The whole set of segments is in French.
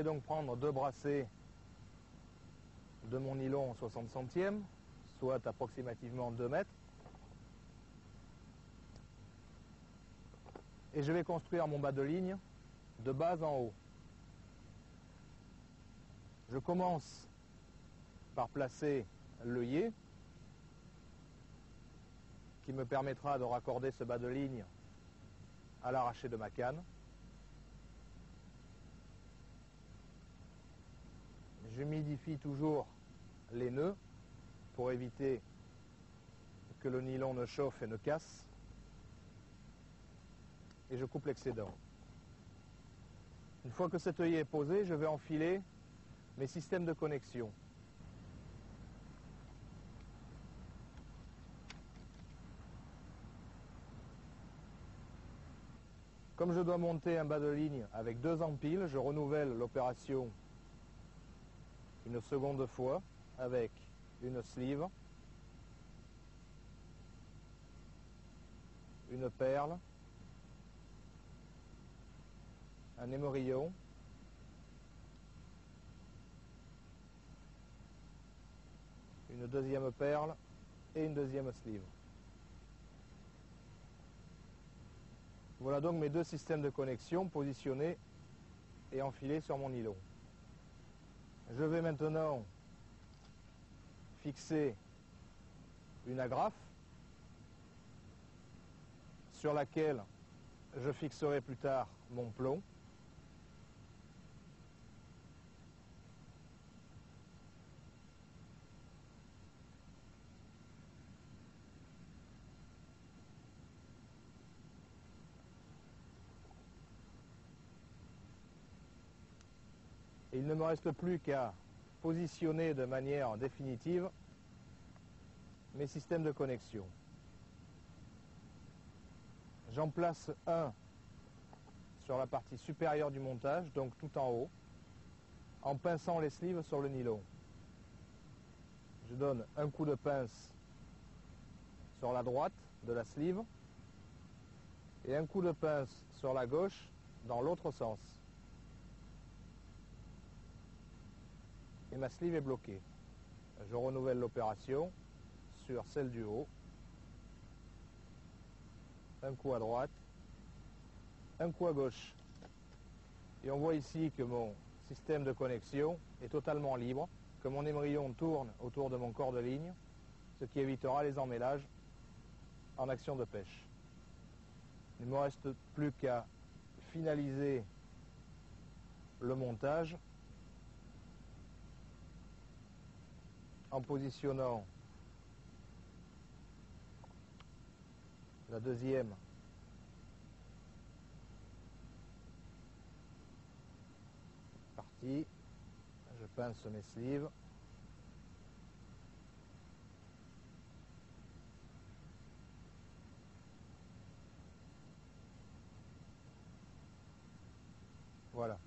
vais donc prendre 2 brassées de mon nylon 60 centièmes, soit approximativement 2 mètres. Et je vais construire mon bas de ligne de bas en haut. Je commence par placer l'œillet qui me permettra de raccorder ce bas de ligne à l'arraché de ma canne. J'humidifie toujours les nœuds pour éviter que le nylon ne chauffe et ne casse. Et je coupe l'excédent. Une fois que cet œillet est posé, je vais enfiler mes systèmes de connexion. Comme je dois monter un bas de ligne avec 2 empiles, je renouvelle l'opération une seconde fois avec une sleeve, une perle, un émerillon, une deuxième perle et une deuxième sleeve. Voilà donc mes 2 systèmes de connexion positionnés et enfilés sur mon nylon. Je vais maintenant fixer une agrafe sur laquelle je fixerai plus tard mon plomb. Et il ne me reste plus qu'à positionner de manière définitive mes systèmes de connexion. J'en place un sur la partie supérieure du montage, donc tout en haut, en pinçant les sleeves sur le nylon. Je donne un coup de pince sur la droite de la sleeve et un coup de pince sur la gauche dans l'autre sens. Et ma sleeve est bloquée. Je renouvelle l'opération sur celle du haut. Un coup à droite, un coup à gauche. Et on voit ici que mon système de connexion est totalement libre, que mon émerillon tourne autour de mon corps de ligne, ce qui évitera les emmêlages en action de pêche. Il ne me reste plus qu'à finaliser le montage en positionnant la deuxième partie. Je pince mes sleeves. Voilà.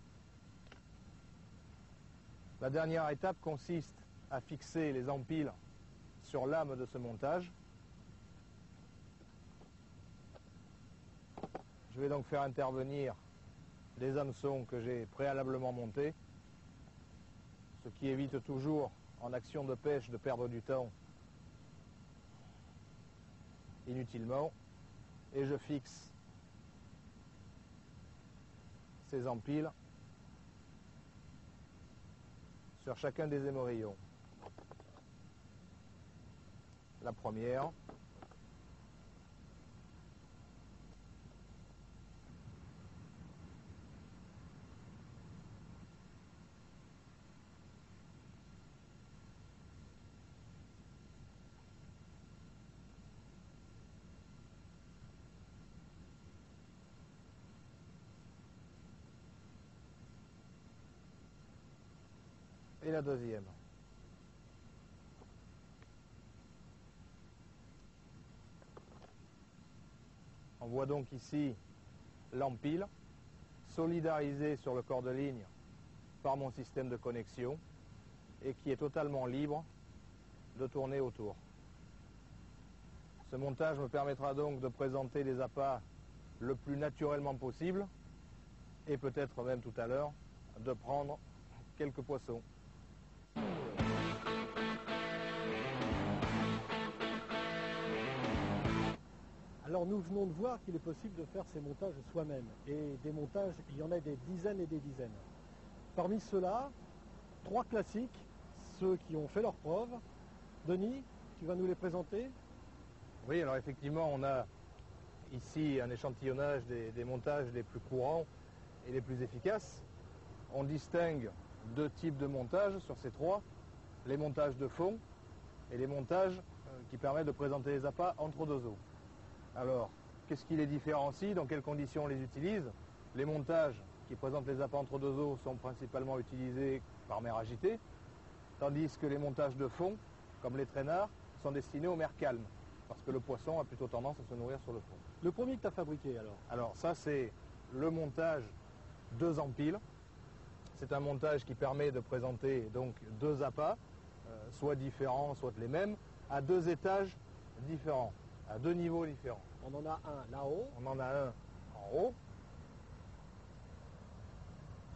La dernière étape consiste à fixer les empiles sur l'âme de ce montage. Je vais donc faire intervenir les hameçons que j'ai préalablement montés, ce qui évite toujours en action de pêche de perdre du temps inutilement. Et je fixe ces empiles sur chacun des émerillons. La première, et la deuxième. On voit donc ici l'empile solidarisé sur le corps de ligne par mon système de connexion et qui est totalement libre de tourner autour. Ce montage me permettra donc de présenter les appâts le plus naturellement possible et peut-être même tout à l'heure de prendre quelques poissons. Alors nous venons de voir qu'il est possible de faire ces montages soi-même. Et des montages, il y en a des dizaines et des dizaines. Parmi ceux-là, 3 classiques, ceux qui ont fait leurs preuves. Denis, tu vas nous les présenter? Oui, alors effectivement, on a ici un échantillonnage des montages les plus courants et les plus efficaces. On distingue 2 types de montages sur ces 3, les montages de fond et les montages qui permettent de présenter les appâts entre 2 eaux. Alors, qu'est-ce qui les différencie? Dans quelles conditions on les utilise? Les montages qui présentent les appâts entre 2 eaux sont principalement utilisés par mer agitée, tandis que les montages de fond, comme les traînards, sont destinés aux mers calmes, parce que le poisson a plutôt tendance à se nourrir sur le fond. Le premier que tu as fabriqué alors? Alors ça, c'est le montage 2 en pile. C'est un montage qui permet de présenter donc 2 appâts, soit différents, soit les mêmes, à 2 étages différents, à 2 niveaux différents. On en a un là-haut. On en a un en haut.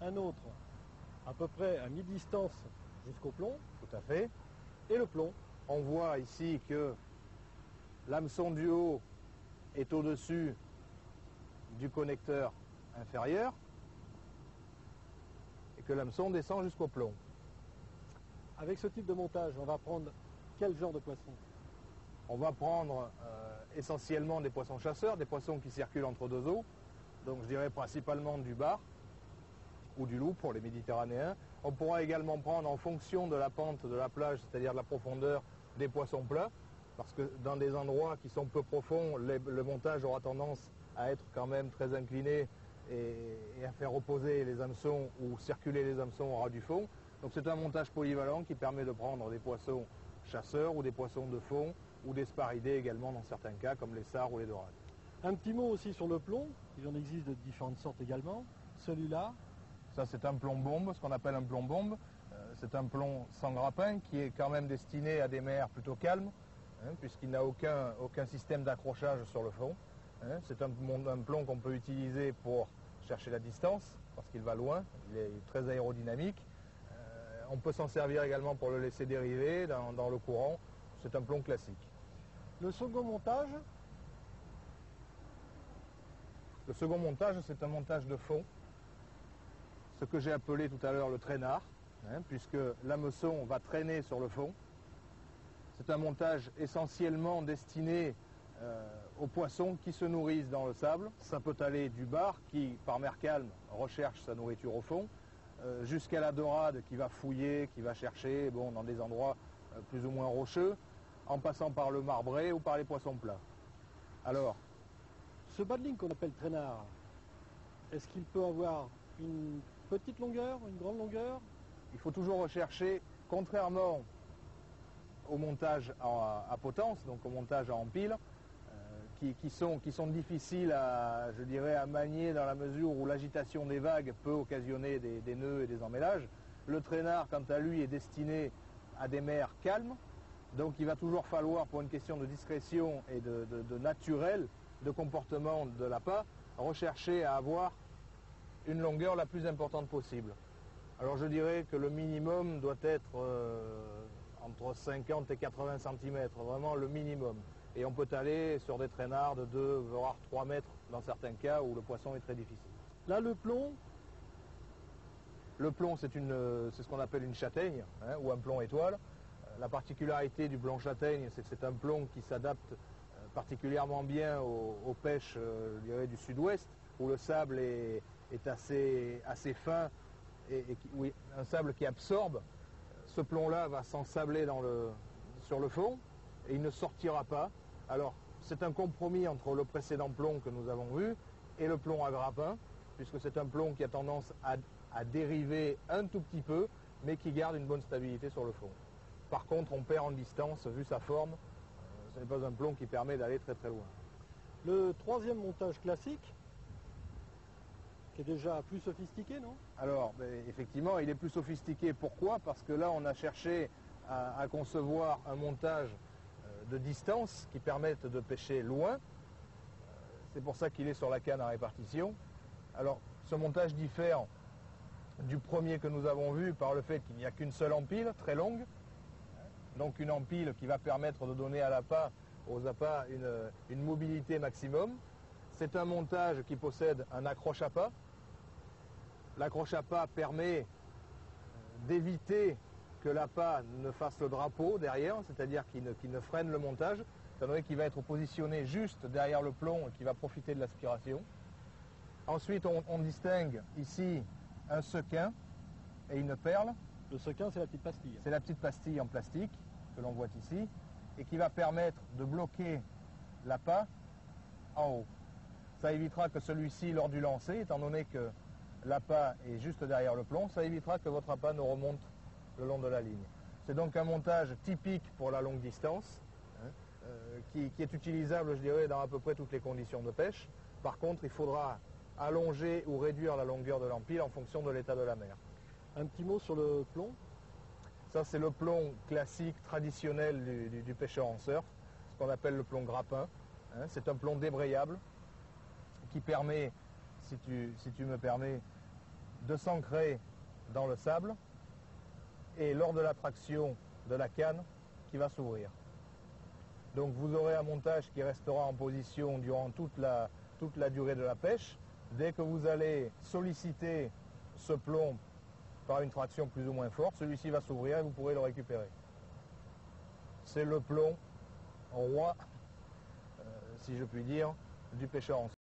Un autre à peu près à mi-distance jusqu'au plomb. Tout à fait. Et le plomb. On voit ici que l'hameçon du haut est au-dessus du connecteur inférieur et que l'hameçon descend jusqu'au plomb. Avec ce type de montage, on va prendre quel genre de poisson? On va prendre essentiellement des poissons chasseurs, des poissons qui circulent entre 2 eaux, donc je dirais principalement du bar ou du loup pour les méditerranéens. On pourra également prendre en fonction de la pente de la plage, c'est-à-dire de la profondeur, des poissons plats, parce que dans des endroits qui sont peu profonds, le montage aura tendance à être quand même très incliné et à faire reposer les hameçons ou circuler les hameçons au ras du fond. Donc c'est un montage polyvalent qui permet de prendre des poissons chasseurs ou des poissons de fond ou des sparidés également dans certains cas comme les sards ou les dorades. Un petit mot aussi sur le plomb, il en existe de différentes sortes également. Celui-là, ça c'est un plomb bombe, ce qu'on appelle un plomb bombe. C'est un plomb sans grappin qui est quand même destiné à des mers plutôt calmes, puisqu'il n'a aucun système d'accrochage sur le fond. C'est un plomb qu'on peut utiliser pour chercher la distance, parce qu'il va loin, il est très aérodynamique. On peut s'en servir également pour le laisser dériver dans le courant. C'est un plomb classique. le second montage, Le second montage, c'est un montage de fond, ce que j'ai appelé tout à l'heure le traînard, puisque l'hameçon va traîner sur le fond. C'est un montage essentiellement destiné aux poissons qui se nourrissent dans le sable. Ça peut aller du bar qui, par mer calme, recherche sa nourriture au fond, jusqu'à la dorade qui va fouiller, qui va chercher dans des endroits plus ou moins rocheux, en passant par le marbré ou par les poissons plats. Alors, ce badling qu'on appelle traînard, est-ce qu'il peut avoir une petite longueur, une grande longueur? il faut toujours rechercher, contrairement au montage à potence, donc au montage à empile, qui sont difficiles à, je dirais, à manier dans la mesure où l'agitation des vagues peut occasionner des nœuds et des emmêlages. Le traînard, quant à lui, est destiné à des mers calmes, donc il va toujours falloir, pour une question de discrétion et de naturel, de comportement de l'appât, rechercher à avoir une longueur la plus importante possible. Alors je dirais que le minimum doit être entre 50 et 80 cm, vraiment le minimum. Et on peut aller sur des traînards de 2 voire 3 mètres dans certains cas où le poisson est très difficile. Là, le plomb, Le plomb, c'est ce qu'on appelle une châtaigne, ou un plomb étoile. La particularité du plomb châtaigne, c'est que c'est un plomb qui s'adapte particulièrement bien aux pêches je dirais, du sud-ouest, où le sable est assez fin, oui, un sable qui absorbe. Ce plomb-là va s'ensabler sur le fond et il ne sortira pas. Alors, c'est un compromis entre le précédent plomb que nous avons vu et le plomb à grappin, puisque c'est un plomb qui a tendance à dériver un tout petit peu, mais qui garde une bonne stabilité sur le fond. Par contre, on perd en distance, vu sa forme. Ce n'est pas un plomb qui permet d'aller très très loin. le troisième montage classique, qui est déjà plus sophistiqué, non? Alors, effectivement, il est plus sophistiqué. Pourquoi? Parce que là, on a cherché à concevoir un montage de distance qui permette de pêcher loin. C'est pour ça qu'il est sur la canne à répartition. Alors, ce montage diffère du premier que nous avons vu par le fait qu'il n'y a qu'une seule empile très longue, donc une empile qui va permettre de donner aux appâts une mobilité maximum. C'est un montage qui possède un accroche appât. L'accroche appât permet d'éviter que l'appât ne fasse le drapeau derrière, c'est-à-dire qu'il ne freine le montage, étant donné qu'il va être positionné juste derrière le plomb et qui va profiter de l'aspiration. Ensuite, on distingue ici un sequin et une perle. Le sequin, c'est la petite pastille. C'est la petite pastille en plastique que l'on voit ici et qui va permettre de bloquer l'appât en haut. Ça évitera que celui-ci, lors du lancer, étant donné que l'appât est juste derrière le plomb, ça évitera que votre appât ne remonte le long de la ligne. C'est donc un montage typique pour la longue distance, qui est utilisable, je dirais, dans à peu près toutes les conditions de pêche. Par contre, il faudra allonger ou réduire la longueur de l'empile en fonction de l'état de la mer. Un petit mot sur le plomb. Ça, c'est le plomb classique, traditionnel du pêcheur en surf, ce qu'on appelle le plomb grappin. C'est un plomb débrayable qui permet, si tu me permets, de s'ancrer dans le sable et lors de la traction de la canne qui va s'ouvrir. Donc vous aurez un montage qui restera en position durant toute la durée de la pêche. Dès que vous allez solliciter ce plomb par une traction plus ou moins forte, celui-ci va s'ouvrir et vous pourrez le récupérer. C'est le plomb roi, si je puis dire, du pêcheur en surf.